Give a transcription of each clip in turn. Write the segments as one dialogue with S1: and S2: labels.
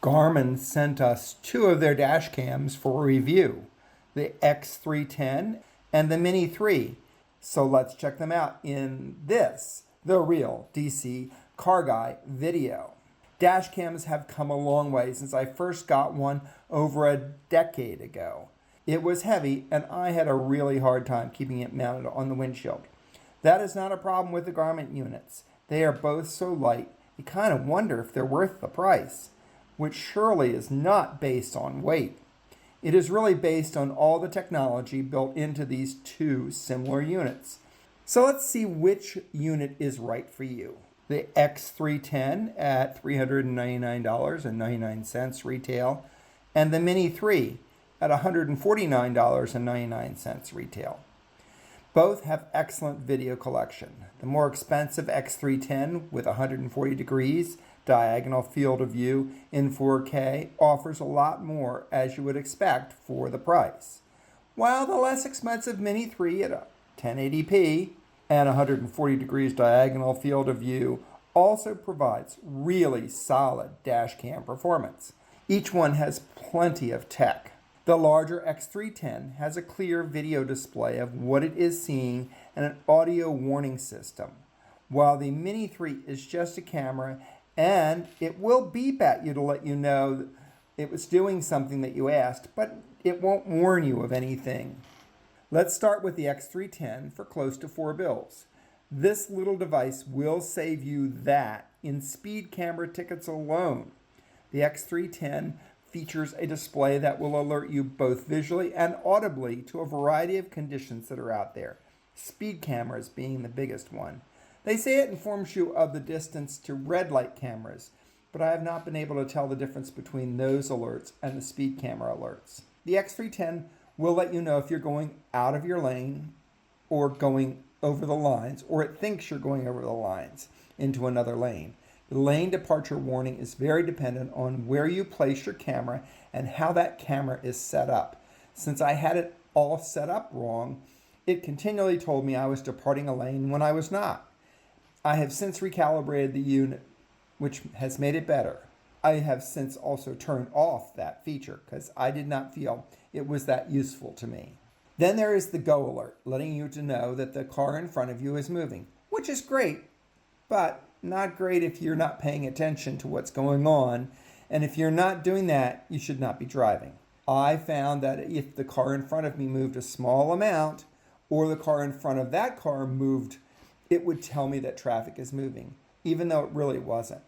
S1: Garmin sent us two of their dash cams for review, the X310 and the Mini 3. So let's check them out in this, the Real DCCarGuy video. Dash cams have come a long way since I first got one over a decade ago. It was heavy and I had a really hard time keeping it mounted on the windshield. That is not a problem with the Garmin units. They are both so light, you kind of wonder if they're worth the price, which surely is not based on weight. It is really based on all the technology built into these two similar units. So let's see which unit is right for you. The X310 at $399.99 retail, and the Mini 3 at $149.99 retail. Both have excellent video collection. The more expensive X310 with 140 degrees diagonal field of view in 4K offers a lot more, as you would expect for the price, while the less expensive Mini 3 at 1080p and 140 degrees diagonal field of view also provides really solid dash cam performance. Each one has plenty of tech. The larger X310 has a clear video display of what it is seeing and an audio warning system, while the Mini 3 is just a camera and it will beep at you to let you know it was doing something that you asked, but it won't warn you of anything. Let's start with the X310 for close to $4. This little device will save you that in speed camera tickets alone. The X310 features a display that will alert you both visually and audibly to a variety of conditions that are out there, speed cameras being the biggest one. They say it informs you of the distance to red light cameras, but I have not been able to tell the difference between those alerts and the speed camera alerts. The X310 will let you know if you're going out of your lane or going over the lines, or it thinks you're going over the lines into another lane. The lane departure warning is very dependent on where you place your camera and how that camera is set up. Since I had it all set up wrong, it continually told me I was departing a lane when I was not. I have since recalibrated the unit, which has made it better. I have since also turned off that feature because I did not feel it was that useful to me. Then there is the go alert, letting you to know that the car in front of you is moving, which is great, but not great if you're not paying attention to what's going on. And if you're not doing that, you should not be driving. I found that if the car in front of me moved a small amount, or the car in front of that car moved, it would tell me that traffic is moving, even though it really wasn't.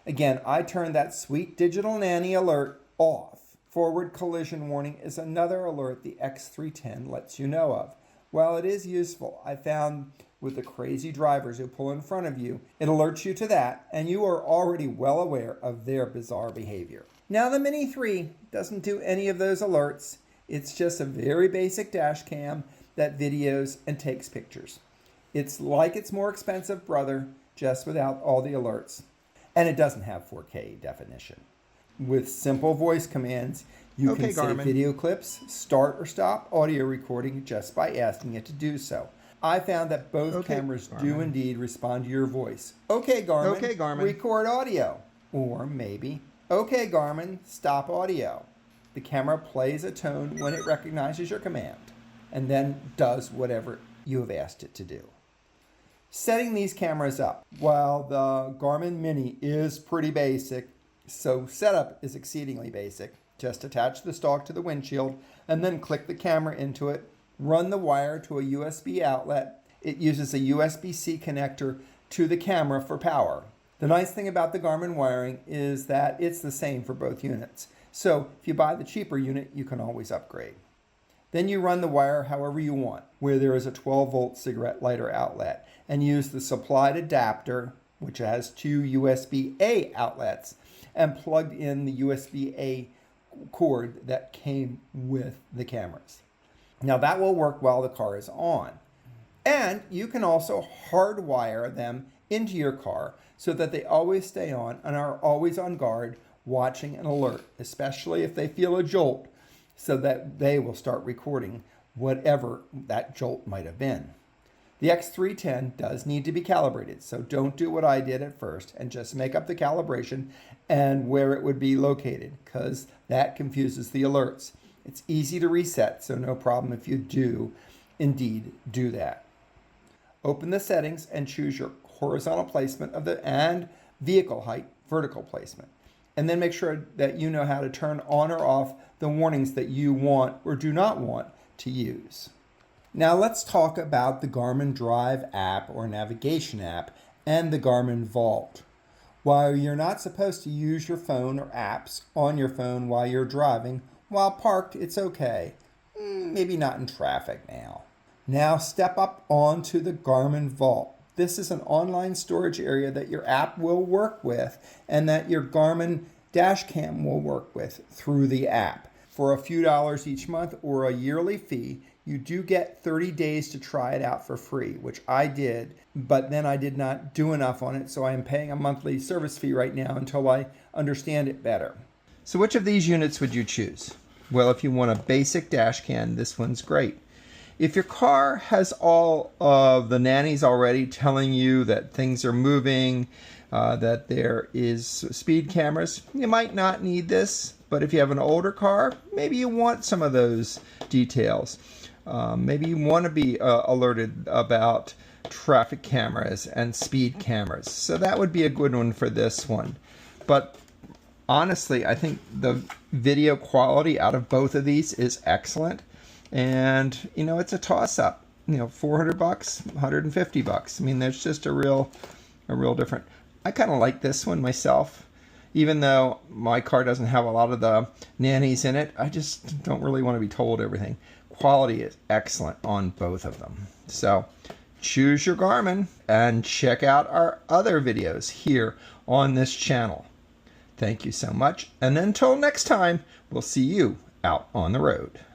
S1: Again, I turned that sweet digital nanny alert off. Forward collision warning is another alert the X310 lets you know of. While it is useful, I found with the crazy drivers who pull in front of you, it alerts you to that, and you are already well aware of their bizarre behavior. Now the Mini 3 doesn't do any of those alerts. It's just a very basic dash cam that videos and takes pictures. It's like its more expensive brother, just without all the alerts. And it doesn't have 4K definition. With simple voice commands, you can save video clips, start or stop audio recording just by asking it to do so. I found that both cameras do indeed respond to your voice. Okay, Garmin, record audio. Or maybe, okay, Garmin, stop audio. The camera plays a tone when it recognizes your command and then does whatever you have asked it to do. Setting these cameras up, while the Garmin Mini is pretty basic, so setup is exceedingly basic. Just attach the stalk to the windshield and then click the camera into it. Run the wire to a USB outlet. It uses a USB-C connector to the camera for power. The nice thing about the Garmin wiring is that it's the same for both units. So if you buy the cheaper unit, you can always upgrade. Then you run the wire however you want, where there is a 12-volt cigarette lighter outlet, and use the supplied adapter, which has two USB-A outlets, and plugged in the USB-A cord that came with the cameras. Now that will work while the car is on. And you can also hardwire them into your car so that they always stay on and are always on guard, watching an alert, especially if they feel a jolt, so that they will start recording whatever that jolt might have been. The X310 does need to be calibrated, so don't do what I did at first and just make up the calibration and where it would be located, because that confuses the alerts. It's easy to reset, so no problem if you do indeed do that. Open the settings and choose your horizontal placement and vehicle height, vertical placement. And then make sure that you know how to turn on or off the warnings that you want or do not want to use. Now let's talk about the Garmin Drive app or navigation app and the Garmin Vault. While you're not supposed to use your phone or apps on your phone while you're driving, while parked, it's okay. Maybe not in traffic now. Now step up onto the Garmin Vault. This is an online storage area that your app will work with and that your Garmin Dash Cam will work with through the app. For a few dollars each month or a yearly fee, you do get 30 days to try it out for free, which I did, but then I did not do enough on it, so I am paying a monthly service fee right now until I understand it better. So which of these units would you choose? Well, if you want a basic dash cam, this one's great. If your car has all of the nannies already telling you that things are moving, that there is speed cameras, you might not need this, but if you have an older car, maybe you want some of those details. Maybe you want to be alerted about traffic cameras and speed cameras. So that would be a good one for this one. But honestly, I think the video quality out of both of these is excellent. And, it's a toss-up. $400, $150. I mean, there's just a real different. I kind of like this one myself. Even though my car doesn't have a lot of the nannies in it, I just don't really want to be told everything. Quality is excellent on both of them. So choose your Garmin and check out our other videos here on this channel. Thank you so much. And until next time, we'll see you out on the road.